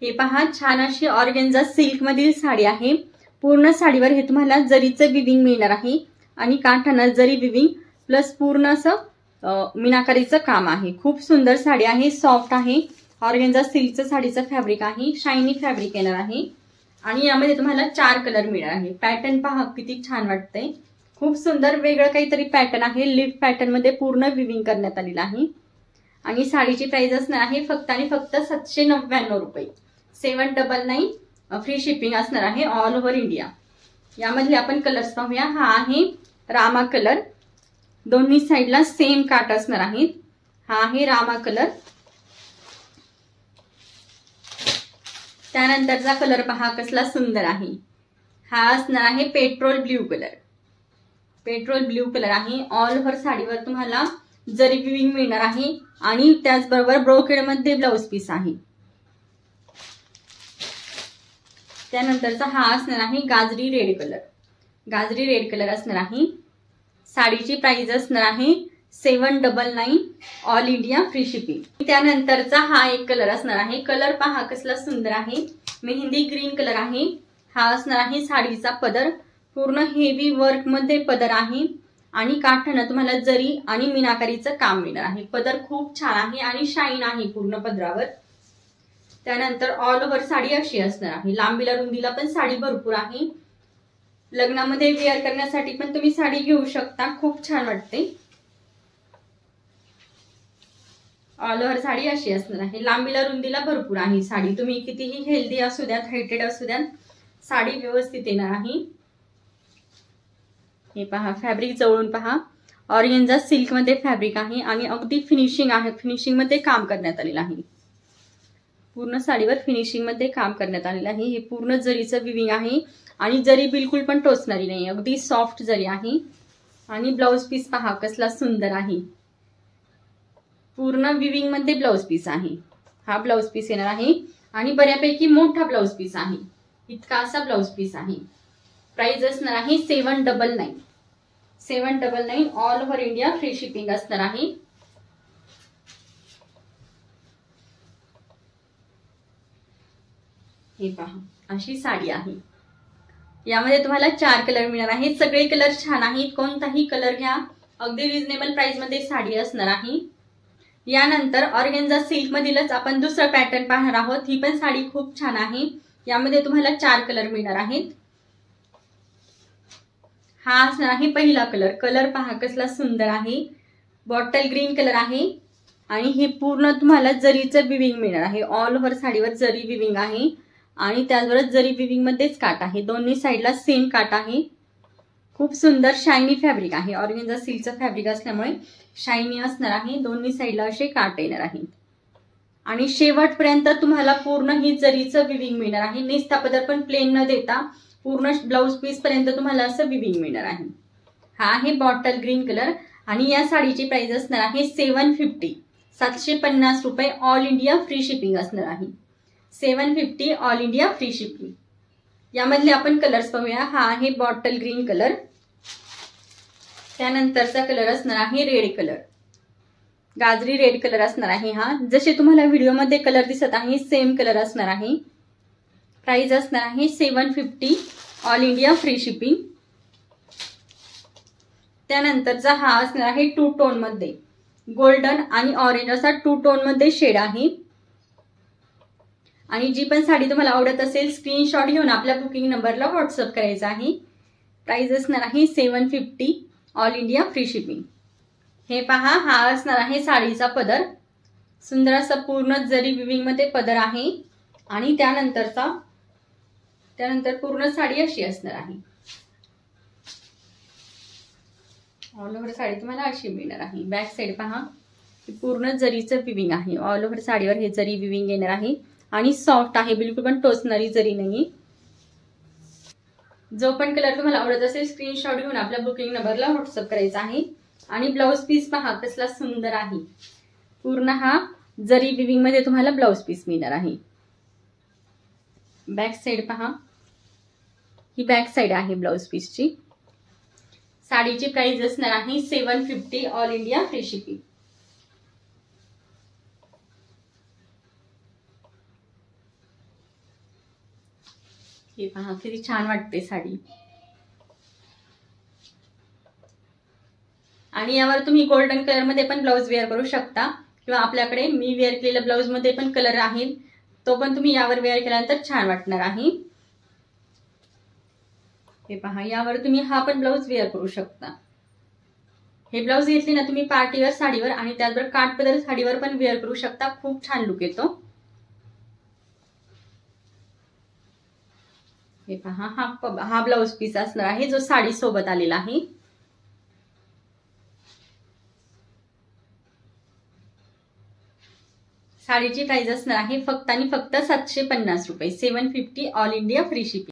हे पहा, छान अशी ऑर्गेन्झा सिल्क मधील साडी आहे। पूर्ण साडीवर हे तुम्हाला जरीचं विविंग मिळणार आहे आणि काठांना जरी विविंग प्लस पूर्ण असं मीनाकारीचं काम आहे। खूप सुंदर साडी आहे, सॉफ्ट आहे। ऑर्गेन्झा सिल्कचं साडीचं फॅब्रिक आहे, शायनी फॅब्रिक येणार आहे आणि यामध्ये तुम्हाला 4 कलर मिळणार आहे। पॅटर्न पहा किती छान वाटतंय, खूप सुंदर वेगळं काहीतरी पॅटर्न आहे। लिफ पॅटर्न मध्ये पूर्ण विविंग करण्यात आलेलं आहे आणि साडीची प्राइस असणार आहे फक्त आणि फक्त 799 रुपये। 799 फ्री शिपिंग असणार आहे ऑल ओव्हर इंडिया। यामध्ये आपण कलर्स पाहूया। हा आहे रामा कलर, दोन्ही साइडला सेम काट असणार आहेत। हा आहे रामा कलर। त्यानंतरचा कलर पहा कसला सुंदर आहे। हा असणार आहे petrol blue colour. Petrol blue colour आहे। ऑल ओव्हर साडीवर तुम्हाला जरी विविंग मिळणार आहे आणि त्याचबरोबर ब्रोकेड मध्ये ब्लाउज पीस आहे। त्यानंतरचा हा असणार आहे गाजरी रेड कलर। गाजरी रेड कलर असणार आहे। साडीची प्राइस असणार आहे 799 ऑल इंडिया फ्री शिपिंग। त्यानंतरचा हा एक कलर असणार आहे। कलर पहा कसला सुंदर आहे, मेहंदी ग्रीन कलर आहे। हा असणार आहे साडीचा पदर, पूर्ण हेवी वर्क मध्ये पदर आहे आणि काठांना तुम्हाला जरी आणि मीनाकारीचं काम मिळणार आहे। पदर खूप छान आहे आणि शाईन आहे पूर्ण पदरावर। त्यानंतर ऑल ओव्हर साडी अशी असणार आहे। लांबीला रुंदीला पण साडी भरपूर आहे। लग्नामध्ये वेअर करण्यासाठी पण तुम्ही साडी घेऊ शकता, खूप छान वाटते। ऑल ओव्हर साडी अशी असणार आहे। लांबीला रुंदीला भरपूर आहे साडी, तुम्ही कितीही हेल्दी असू द्यात, हायटेड असू द्यात, साडी व्यवस्थित येणार आहे। हे पहा, फॅब्रिक जवळून पहा, ऑर्गेन्झा सिल्क मध्ये फॅब्रिक आहे आणि अगदी फिनिशिंग आहे। फिनिशिंग मध्ये काम करण्यात आलेलं आहे। पूर्ण साडीवर फिनिशिंग मध्ये काम करण्यात आलेलं आहे। हे पूर्ण जरीचं विविंग आहे आणि जरी बिलकुल पण टोचणारी नाही, अगदी सॉफ्ट जरी आहे। आणि ब्लाउज पीस पहा कसला सुंदर आहे, पूर्ण विविंग मध्ये ब्लाउज पीस आहे। हा ब्लाउज पीस येणार आहे आणि बऱ्यापैकी मोठा ब्लाउज पीस आहे, इतका असा ब्लाउज पीस आहे। प्राइस असणार आहे 799। 799 all over India free shipping असणार आहे। हे पहा, अशी साडी आहे। यामध्ये तुम्हाला 4 कलर मिळणार आहेत। सगळे कलर छान आहेत, कोणताही कलर घ्या, अगदी रिझनेबल प्राइस मध्ये साडी असणार आहे। यानंतर ऑर्गेन्झा सिल्क मधीलच आपण दुसरं पॅटर्न पाहणार आहोत। ही पण साडी खूप छान आहे। यामध्ये तुम्हाला 4 कलर मिळणार आहेत। हा असणार आहे पहिला कलर। कलर पहा कसला सुंदर आहे, बॉटल ग्रीन कलर आहे आणि हे पूर्ण तुम्हाला जरीचं विविंग मिळणार आहे। ऑल ओव्हर साडीवर जरी विविंग आहे आणि त्याचबरोबर जरी विविंग मध्येच काट आहे, दोन्ही साइडला सेम काट आहे। खूप सुंदर शायनी फॅब्रिक आहे। ऑर्गेन्झा सिल्कचं फॅब्रिक असल्यामुळे शायनी असणार आहे। दोन्ही साइडला असे काट येणार आहेत आणि शेवटपर्यंत तुम्हाला पूर्ण ही जरीचं विविंग मिळणार आहे। नेसता पदर पण प्लेन न देता पूर्ण ब्लाउज पीस पर्यंत तुम्हाला असं विविंग मिळणार आहे। हा आहे बॉटल ग्रीन कलर आणि या साडीची प्राइस असणार आहे 750। 750 रुपये ऑल इंडिया फ्री शिपिंग असणार आहे। 750 ऑल इंडिया फ्री शिपिंग। यामधले आपण कलर्स पाहूया। हा आहे बॉटल ग्रीन कलर। त्यानंतरचा कलर असणार आहे रेड कलर, गाजरी रेड कलर असणार आहे। हा जसे तुम्हाला व्हिडिओमध्ये कलर दिसत आहे सेम कलर असणार आहे। प्राइस असणार आहे 750 ऑल इंडिया फ्री शिपिंग। त्यानंतरचा हा असणार आहे 2 टोन मध्ये, गोल्डन आणि ऑरेंज असा 2 टोन मध्ये शेड आहे। आणि जी पण साडी तुम्हाला आवडत असेल स्क्रीनशॉट घेऊन आपल्या बुकिंग नंबरला व्हॉट्सअप करायचा आहे। प्राइस असणार आहे 750 ऑल इंडिया फ्री शिपिंग। हे पहा, हा असणार आहे साडीचा पदर, सुंदर असा पूर्ण जरी विविंग मध्ये पदर आहे आणि त्यानंतर पूर्ण साडी अशी असणार आहे। ऑल ओव्हर साडी तुम्हाला अशी मिळणार आहे। बॅक साइड पहा, पूर्ण जरीचं विविंग आहे। ऑल ओव्हर साडीवर हे जरी विविंग येणार आहे आणि सॉफ्ट आहे, बिलकुल पण टोचणारी जरी नाही। जो पण कलर तुम्हाला आवडत असेल स्क्रीनशॉट घेऊन आपल्या बुकिंग नंबरला व्हॉट्सअप करायचा आहे। आणि ब्लाउज पीस पहा कसला सुंदर आहे, पूर्ण हा जरी विविंग मध्ये तुम्हाला ब्लाउज पीस मिळणार आहे। बॅक साइड पहा, ही बॅक साइड आहे ब्लाउज पीसची। साडीची प्राइस असणार आहे 750 ऑल इंडिया फ्री शिपिंग। हे पहा किती छान वाटते साडी. आणि यावर तुम्ही गोल्डन कलर मध्ये पण ब्लाऊज वेअर करू शकता, किंवा आपल्याकडे मी वेअर केलेल्या ब्लाऊज मध्ये पण कलर आहे, तो पण तुम्ही यावर वेअर केल्यानंतर छान वाटणार आहे. हे पहा यावर तुम्ही हा पण ब्लाऊज वेअर करू शकता. हे ब्लाऊज घेतली ना तुम्ही पार्टीवर साडीवर आणि त्याचबरोबर काठपदर साडीवर पण वेअर करू शकता. खूप छान लुक येतो. हे पहा हा ब्लाऊज पीस असणार आहे जो साडी सोबत आलेला आहे. साडीची प्राइस असणार आहे फक्त आणि फक्त 750 रुपये. 750 ऑल इंडिया फ्री शिपिंग.